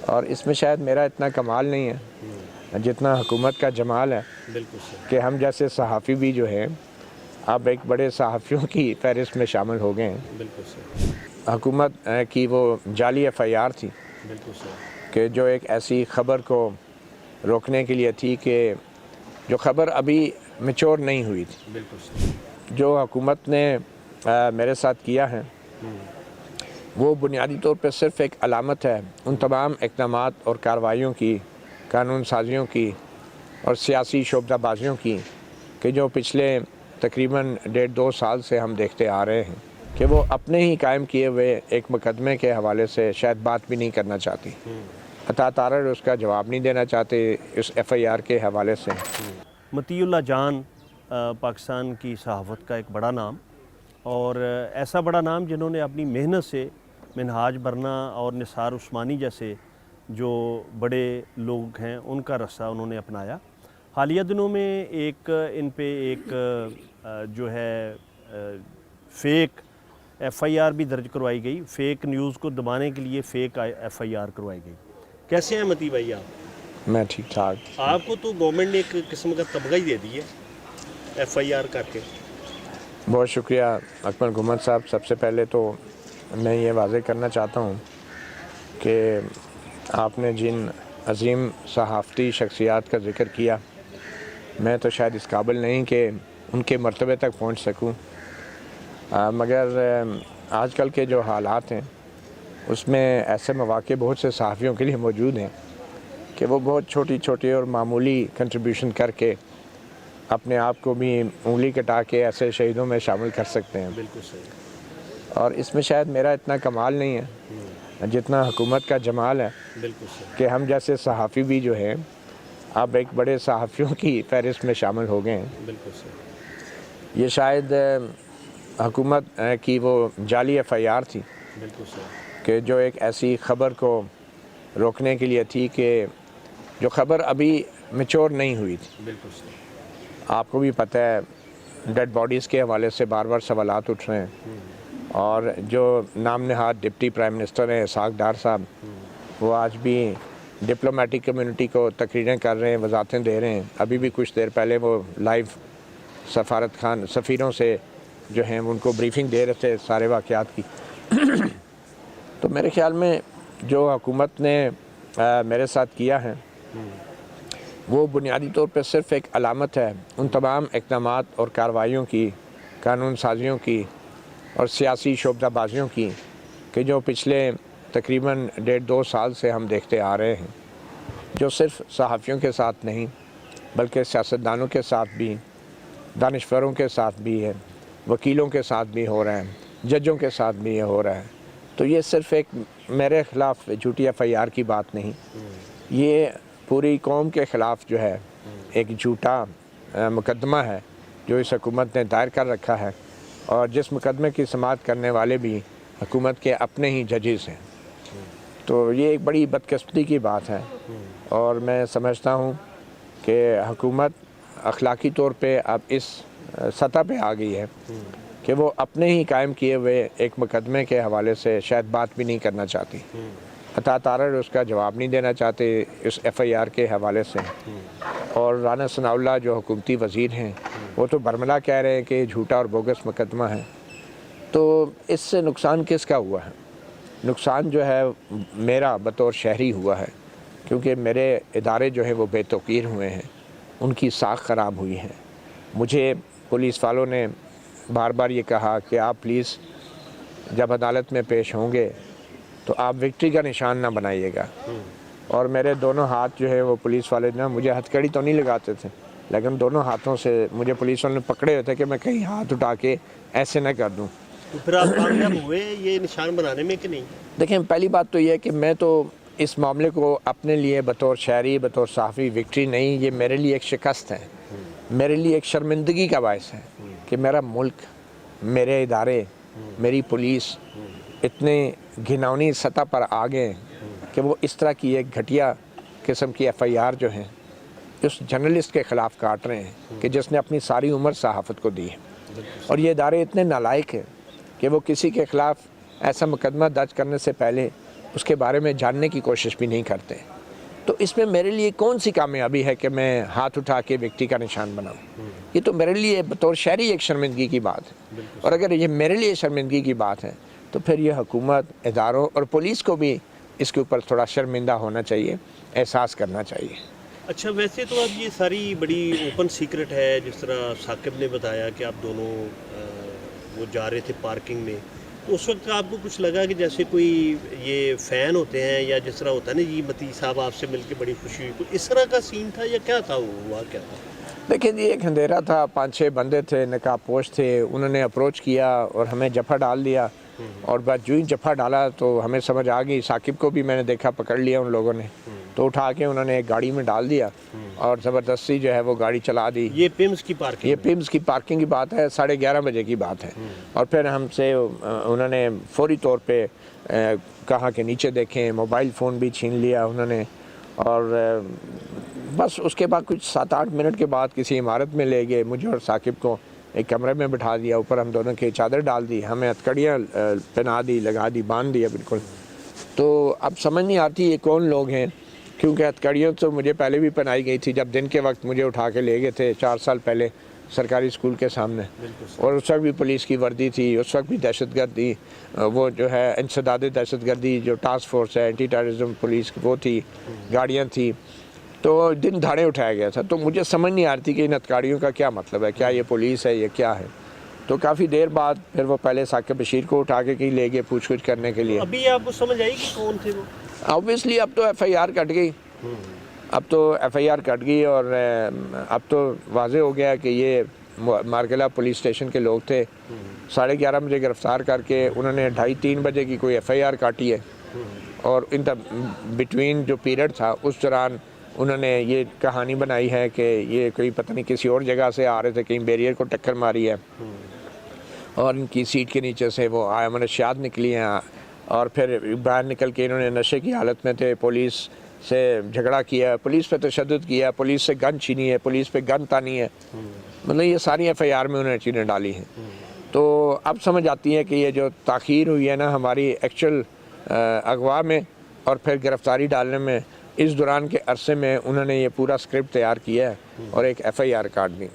اور اس میں شاید میرا اتنا کمال نہیں ہے جتنا حکومت کا جمال ہے کہ ہم جیسے صحافی بھی جو ہیں اب ایک بڑے صحافیوں کی فہرست میں شامل ہو گئے ہیں۔ حکومت کی وہ جعلی FIR تھی کہ جو ایک ایسی خبر کو روکنے کے لیے تھی کہ جو خبر ابھی میچور نہیں ہوئی تھی۔ جو حکومت نے میرے ساتھ کیا ہے وہ بنیادی طور پہ صرف ایک علامت ہے ان تمام اقدامات اور کارروائیوں کی، قانون سازیوں کی اور سیاسی شعبہ بازیوں کی کہ جو پچھلے تقریباً 1.5-2 سال سے ہم دیکھتے آ رہے ہیں کہ وہ اپنے ہی قائم کیے ہوئے ایک مقدمے کے حوالے سے شاید بات بھی نہیں کرنا چاہتی، عطا تارڑ اس کا جواب نہیں دینا چاہتے اس FIR کے حوالے سے۔ مطیع اللہ جان پاکستان کی صحافت کا ایک بڑا نام، اور ایسا بڑا نام جنہوں نے اپنی محنت سے منہاج برنا اور نثار عثمانی جیسے جو بڑے لوگ ہیں ان کا رستہ انہوں نے اپنایا۔ حالیہ دنوں میں ان پہ ایک جو ہے فیک FIR بھی درج کروائی گئی، فیک نیوز کو دبانے کے لیے فیک FIR کروائی گئی۔ کیسے ہیں مطیع بھائی آپ؟ میں ٹھیک ٹھاک۔ آپ کو تو گورنمنٹ نے ایک قسم کا تمغہ ہی دے دی ہے FIR کر کے۔ بہت شکریہ اکمل گھمت صاحب۔ سب سے پہلے تو میں یہ واضح کرنا چاہتا ہوں کہ آپ نے جن عظیم صحافتی شخصیات کا ذکر کیا میں تو شاید اس قابل نہیں کہ ان کے مرتبے تک پہنچ سکوں، مگر آج کل کے جو حالات ہیں اس میں ایسے مواقع بہت سے صحافیوں کے لیے موجود ہیں کہ وہ بہت چھوٹی چھوٹی اور معمولی کنٹریبیوشن کر کے اپنے آپ کو بھی انگلی کٹا کے ایسے شہیدوں میں شامل کر سکتے ہیں۔ بالکل صحیح۔ اور اس میں شاید میرا اتنا کمال نہیں ہے جتنا حکومت کا جمال ہے بالکل صحیح کہ ہم جیسے صحافی بھی جو ہیں اب ایک بڑے صحافیوں کی فہرست میں شامل ہو گئے ہیں۔ بالکل صحیح۔ یہ شاید حکومت کی وہ جعلی FIR تھی بالکل صحیح۔ کہ جو ایک ایسی خبر کو روکنے کے لیے تھی کہ جو خبر ابھی میچور نہیں ہوئی تھی۔ بالکل صحیح۔ آپ کو بھی پتہ ہے ڈیڈ باڈیز کے حوالے سے بار بار سوالات اٹھ رہے ہیں، اور جو نام نہاد ڈپٹی پرائم منسٹر ہیں اسحاق ڈار صاحب وہ آج بھی ڈپلومیٹک کمیونٹی کو تقریریں کر رہے ہیں، وضاحتیں دے رہے ہیں۔ ابھی بھی کچھ دیر پہلے وہ لائیو سفیروں سے جو ہیں ان کو بریفنگ دے رہے تھے سارے واقعات کی۔ تو میرے خیال میں جو حکومت نے میرے ساتھ کیا ہے وہ بنیادی طور پہ صرف ایک علامت ہے ان تمام اقدامات اور کارروائیوں کی، قانون سازیوں کی اور سیاسی شعبہ بازیوں کی کہ جو پچھلے تقریباً 1.5-2 سال سے ہم دیکھتے آ رہے ہیں، جو صرف صحافیوں کے ساتھ نہیں بلکہ سیاستدانوں کے ساتھ بھی، دانشوروں کے ساتھ بھی ہے، وکیلوں کے ساتھ بھی ہو رہا ہے، ججوں کے ساتھ بھی یہ ہو رہا ہے۔ تو یہ صرف ایک میرے خلاف جھوٹی FIR کی بات نہیں، یہ پوری قوم کے خلاف جو ہے ایک جھوٹا مقدمہ ہے جو اس حکومت نے دائر کر رکھا ہے، اور جس مقدمے کی سماعت کرنے والے بھی حکومت کے اپنے ہی ججز ہیں۔ تو یہ ایک بڑی بدقسمتی کی بات ہے، اور میں سمجھتا ہوں کہ حکومت اخلاقی طور پہ اب اس سطح پہ آ گئی ہے کہ وہ اپنے ہی قائم کیے ہوئے ایک مقدمے کے حوالے سے شاید بات بھی نہیں کرنا چاہتی، عطا تارڑ اس کا جواب نہیں دینا چاہتے اس FIR کے حوالے سے۔ اور رانا ثناء اللہ جو حکومتی وزیر ہیں وہ تو برملا کہہ رہے ہیں کہ جھوٹا اور بوگس مقدمہ ہے۔ تو اس سے نقصان کس کا ہوا ہے؟ نقصان جو ہے میرا بطور شہری ہوا ہے، کیونکہ میرے ادارے جو ہیں وہ بے توقیر ہوئے ہیں، ان کی ساکھ خراب ہوئی ہے۔ مجھے پولیس والوں نے بار بار یہ کہا کہ آپ پلیز جب عدالت میں پیش ہوں گے تو آپ وکٹری کا نشان نہ بنائیے گا، اور میرے دونوں ہاتھ جو ہے وہ پولیس والے نے مجھے ہتھ کڑی تو نہیں لگاتے تھے لیکن دونوں ہاتھوں سے مجھے پولیس والوں نے پکڑے ہوئے تھے کہ میں کہیں ہاتھ اٹھا کے ایسے نہ کر دوں۔ تو پھر آپ کامیاب ہوئے یہ نشان بنانے میں کہ نہیں؟ دیکھیں، پہلی بات تو یہ ہے کہ میں تو اس معاملے کو اپنے لیے بطور شہری، بطور صحافی وکٹری نہیں، یہ میرے لیے ایک شکست ہے، میرے لیے ایک شرمندگی کا باعث ہے کہ میرا ملک، میرے ادارے، میری پولیس اتنے گھناؤنی سطح پر آ گئے کہ وہ اس طرح کی ایک گھٹیا قسم کی FIR جو ہیں اس جرنلسٹ کے خلاف کاٹ رہے ہیں کہ جس نے اپنی ساری عمر صحافت کو دی ہے۔ اور یہ ادارے اتنے نالائق ہیں کہ وہ کسی کے خلاف ایسا مقدمہ درج کرنے سے پہلے اس کے بارے میں جاننے کی کوشش بھی نہیں کرتے. تو اس میں میرے لیے کون سی کامیابی ہے کہ میں ہاتھ اٹھا کے وکٹی کا نشان بناؤں؟ یہ تو میرے لیے بطور شہری ایک شرمندگی کی بات ہے. اور اگر یہ میرے لیے شرمندگی کی بات ہے تو پھر یہ حکومت، اداروں اور پولیس کو بھی اس کے اوپر تھوڑا شرمندہ ہونا چاہیے، احساس کرنا چاہیے. اچھا، ویسے تو اب یہ ساری بڑی اوپن سیکرٹ ہے، جس طرح ثاقب نے بتایا کہ آپ دونوں وہ جا رہے تھے پارکنگ میں، تو اس وقت آپ کو کچھ لگا کہ جیسے کوئی یہ فین ہوتے ہیں یا جس طرح ہوتا ہے نا جی متی صاحب آپ سے مل کے بڑی خوشی ہوئی، کوئی اس طرح کا سین تھا یا کیا تھا؟ وہ ہوا کیا تھا؟ دیکھیں جی، ایک اندھیرا تھا، 5-6 بندے تھے، نقاب پوش تھے، انہوں نے اپروچ کیا اور ہمیں جفا ڈال دیا. اور بس جو ہی جفا ڈالا تو ہمیں سمجھ آ گئی. ثاقب کو بھی میں نے دیکھا پکڑ لیا ان لوگوں نے، تو اٹھا کے انہوں نے ایک گاڑی میں ڈال دیا اور زبردستی جو ہے وہ گاڑی چلا دی. یہ پیمز کی پارکنگ؟ یہ پیمز کی پارکنگ کی بات ہے، 11:30 بجے کی بات ہے. اور پھر ہم سے انہوں نے فوری طور پہ کہا کہ نیچے دیکھیں، موبائل فون بھی چھین لیا انہوں نے. اور بس اس کے بعد کچھ 7-8 منٹ کے بعد کسی عمارت میں لے گئے، مجھے اور ثاقب کو ایک کمرے میں بٹھا دیا، اوپر ہم دونوں کی چادر ڈال دی، ہمیں ہتھکڑیاں پہنا دی، لگا دی، باندھ دیا بالکل. تو اب سمجھ نہیں آتی یہ کون لوگ ہیں، کیونکہ ہتھکڑیاں تو مجھے پہلے بھی پہنائی گئی تھی جب دن کے وقت مجھے اٹھا کے لے گئے تھے 4 سال پہلے سرکاری اسکول کے سامنے. اور اس وقت بھی پولیس کی وردی تھی، اس وقت بھی دہشت گردی، وہ جو ہے انسداد دہشت گردی جو ٹاسک فورس ہے اینٹی ٹیررزم پولیس وہ تھی، گاڑیاں تھیں، تو دن دھاڑے اٹھایا گیا تھا. تو مجھے سمجھ نہیں آتی کہ ان ہتھکڑیوں کا کیا مطلب ہے، کیا یہ پولیس ہے، یہ کیا ہے. تو کافی دیر بعد پھر وہ پہلے ثاقب بشیر کو اٹھا کے کہیں لے گئے پوچھ گچھ کرنے کے لیے. ابھی آپ کو سمجھ آئی کہ کون تھے وہ؟ آبویسلی اب تو ایف آئی آر کٹ گئی، اور اب تو واضح ہو گیا کہ یہ مارکلہ پولیس اسٹیشن کے لوگ تھے. 11:30 بجے گرفتار کر کے انہوں نے 2:30-3 بجے کی کوئی ایف آئی آر کاٹی ہے. اور ان بٹوین جو پیریڈ تھا اس دوران انہوں نے یہ کہانی بنائی ہے کہ یہ کوئی پتہ نہیں کسی اور جگہ سے آ رہے تھے، کہیں بیریئر کو ٹکر ماری ہے اور ان کی سیٹ کے نیچے سے وہ منشیات نکلی ہیں. اور پھر باہر نکل کے انہوں نے نشے کی حالت میں تھے، پولیس سے جھگڑا کیا، پولیس پہ تشدد کیا، پولیس سے گن چھینی ہے، پولیس پہ گن تانی ہے. مطلب یہ ساری ایف آئی آر میں انہوں نے چیزیں ڈالی ہیں. تو اب سمجھ آتی ہے کہ یہ جو تاخیر ہوئی ہے نا ہماری ایکچوئل اغوا میں اور پھر گرفتاری ڈالنے میں، اس دوران کے عرصے میں انہوں نے یہ پورا اسکرپٹ تیار کیا ہے اور ایک F I R caught the.